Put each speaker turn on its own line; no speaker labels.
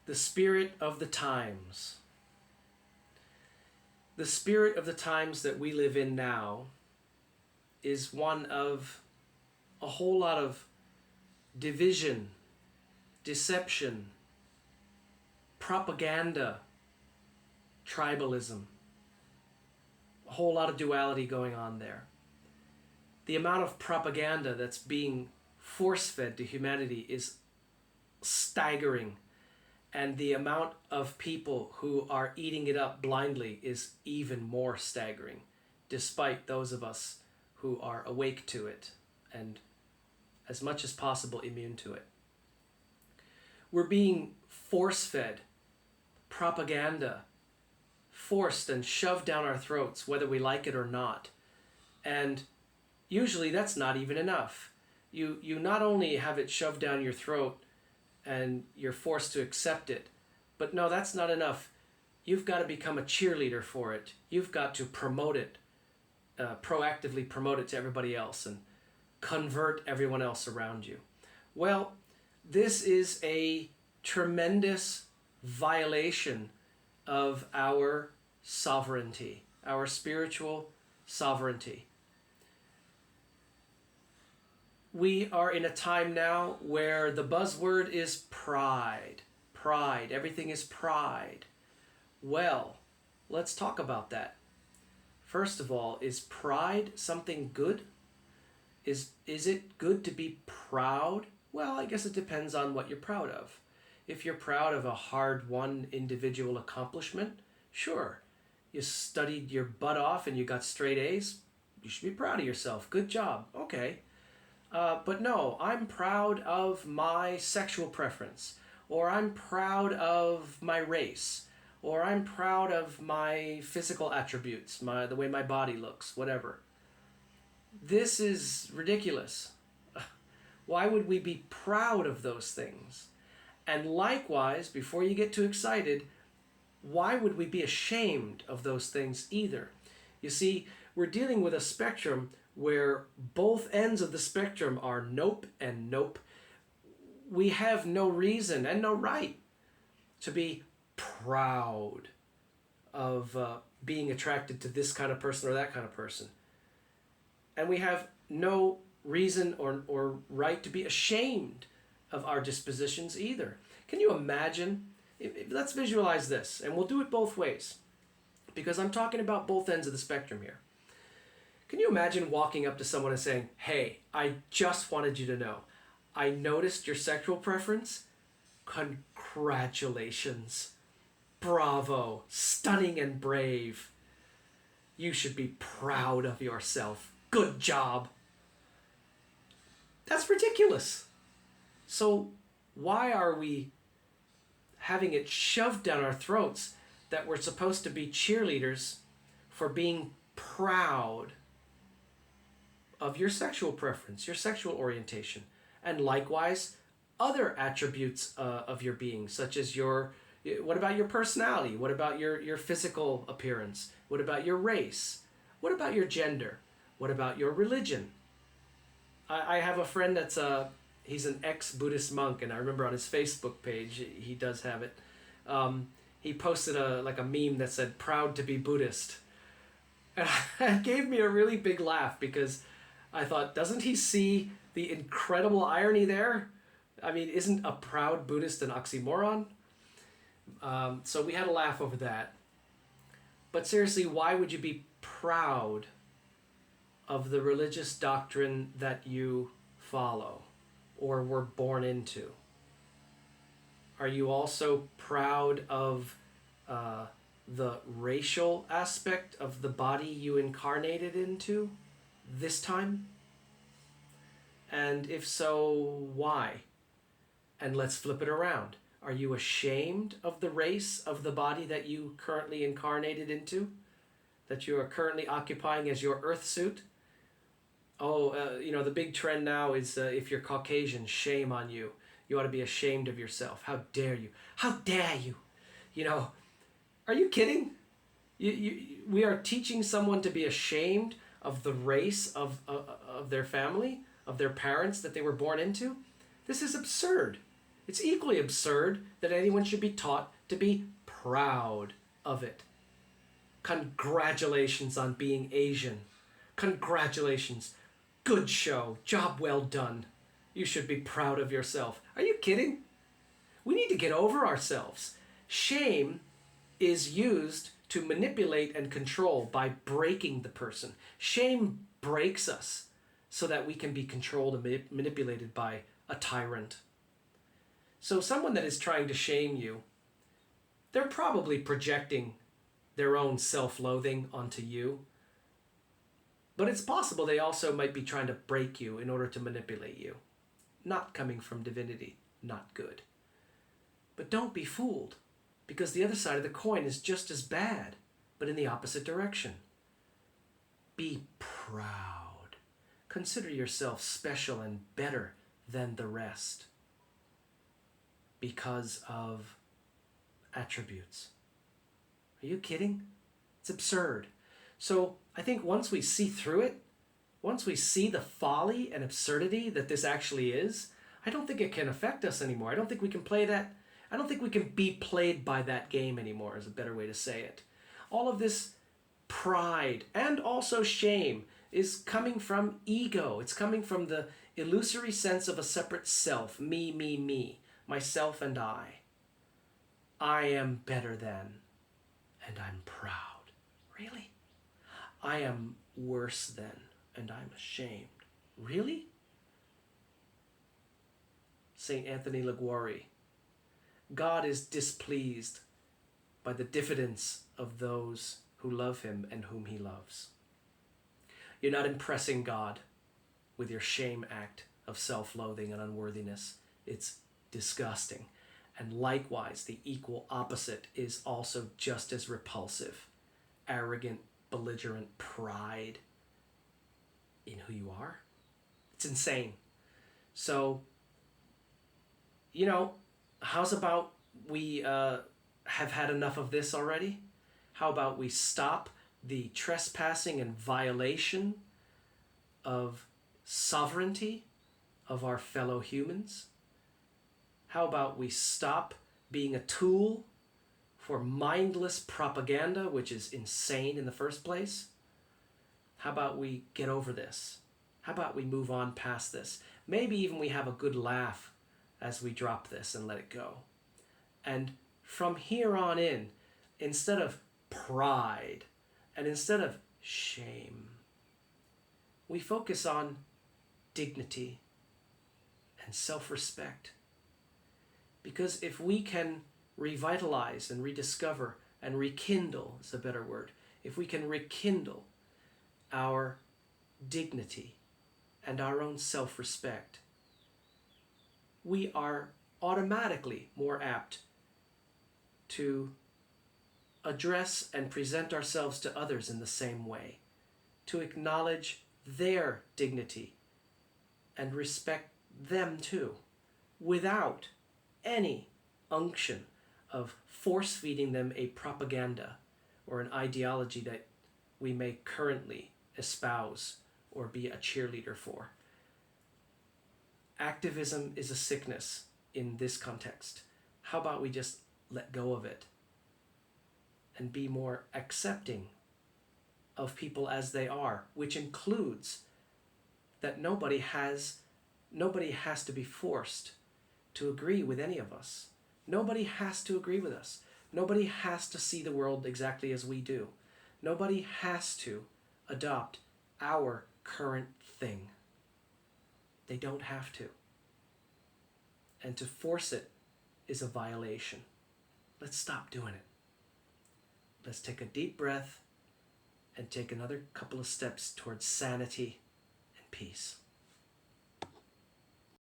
The spirit of the times. The spirit of the times that we live in now is one of a whole lot of division, deception, propaganda, tribalism. A whole lot of duality going on there. The amount of propaganda that's being force-fed to humanity is staggering. And the amount of people who are eating it up blindly is even more staggering, despite those of us who are awake to it and as much as possible immune to it. We're being force-fed propaganda, forced and shoved down our throats, whether we like it or not. And usually that's not even enough. You not only have it shoved down your throat and you're forced to accept it, but no, that's not enough. You've got to become a cheerleader for it. You've got to promote it, proactively promote it to everybody else and convert everyone else around you. Well, this is a tremendous violation of our sovereignty, our spiritual sovereignty. We are in a time now where the buzzword is pride. Pride. Everything is pride. Well, let's talk about that. First of all, is pride something good? Is it good to be proud? Well, I guess it depends on what you're proud of. If you're proud of a hard-won individual accomplishment, sure. You studied your butt off and you got straight A's, you should be proud of yourself. Good job. Okay. But no, I'm proud of my sexual preference, or I'm proud of my race, or I'm proud of my physical attributes, the way my body looks, whatever. This is ridiculous. Why would we be proud of those things? And likewise, before you get too excited, why would we be ashamed of those things either? You see, we're dealing with a spectrum where both ends of the spectrum are nope and nope. We have no reason and no right to be proud of being attracted to this kind of person or that kind of person. And we have no reason or right to be ashamed of our dispositions either. Can you imagine? Let's visualize this, and we'll do it both ways, because I'm talking about both ends of the spectrum here. Can you imagine walking up to someone and saying, "Hey, I just wanted you to know, I noticed your sexual preference. Congratulations. Bravo. Stunning and brave. You should be proud of yourself. Good job." That's ridiculous. So why are we having it shoved down our throats that we're supposed to be cheerleaders for being proud of your sexual preference, your sexual orientation, and likewise other attributes of your being, such as what about your personality? What about your physical appearance? What about your race? What about your gender? What about your religion? I have a friend he's an ex-Buddhist monk, and I remember on his Facebook page, he does have it. He posted a meme that said, "Proud to be Buddhist." And it gave me a really big laugh, because I thought, doesn't he see the incredible irony there? I mean, isn't a proud Buddhist an oxymoron? So we had a laugh over that. But seriously, why would you be proud of the religious doctrine that you follow or were born into? Are you also proud of the racial aspect of the body you incarnated into this time? And if so, why? And let's flip it around. Are you ashamed of the race of the body that you currently incarnated into? That you are currently occupying as your earth suit? The big trend now is if you're Caucasian, shame on you. You ought to be ashamed of yourself. How dare you? How dare you? Are you kidding? We are teaching someone to be ashamed of the race of their family, of their parents that they were born into? This is absurd. It's equally absurd that anyone should be taught to be proud of it. Congratulations on being Asian. Congratulations. Good show. Job well done. You should be proud of yourself. Are you kidding? We need to get over ourselves. Shame is used to manipulate and control by breaking the person. Shame breaks us so that we can be controlled and manipulated by a tyrant. So someone that is trying to shame you, they're probably projecting their own self-loathing onto you. But it's possible they also might be trying to break you in order to manipulate you. Not coming from divinity, not good. But don't be fooled, because the other side of the coin is just as bad, but in the opposite direction. Be proud. Consider yourself special and better than the rest because of attributes. Are you kidding? It's absurd. So I think once we see through it, once we see the folly and absurdity that this actually is, I don't think it can affect us anymore. I don't think we can play that. I don't think we can be played by that game anymore, is a better way to say it. All of this pride and also shame is coming from ego. It's coming from the illusory sense of a separate self. Me, myself and I. I am better than, and I'm proud. Really? I am worse than, and I'm ashamed. Really? St. Anthony Liguori. God is displeased by the diffidence of those who love him and whom he loves. You're not impressing God with your shame act of self-loathing and unworthiness. It's disgusting. And likewise, the equal opposite is also just as repulsive. Arrogant, belligerent pride in who you are. It's insane. So, how's about we have had enough of this already? How about we stop the trespassing and violation of sovereignty of our fellow humans? How about we stop being a tool for mindless propaganda, which is insane in the first place? How about we get over this? How about we move on past this? Maybe even we have a good laugh as we drop this and let it go. And from here on in, instead of pride and instead of shame, we focus on dignity and self-respect. Because if we can revitalize and rediscover and rekindle, is a better word, if we can rekindle our dignity and our own self-respect, we are automatically more apt to address and present ourselves to others in the same way, to acknowledge their dignity and respect them too, without any unction of force-feeding them a propaganda or an ideology that we may currently espouse or be a cheerleader for. Activism is a sickness in this context. How about we just let go of it and be more accepting of people as they are, which includes that nobody has to be forced to agree with any of us. Nobody has to agree with us. Nobody has to see the world exactly as we do. Nobody has to adopt our current thing. They don't have to. And to force it is a violation. Let's stop doing it. Let's take a deep breath and take another couple of steps towards sanity and peace.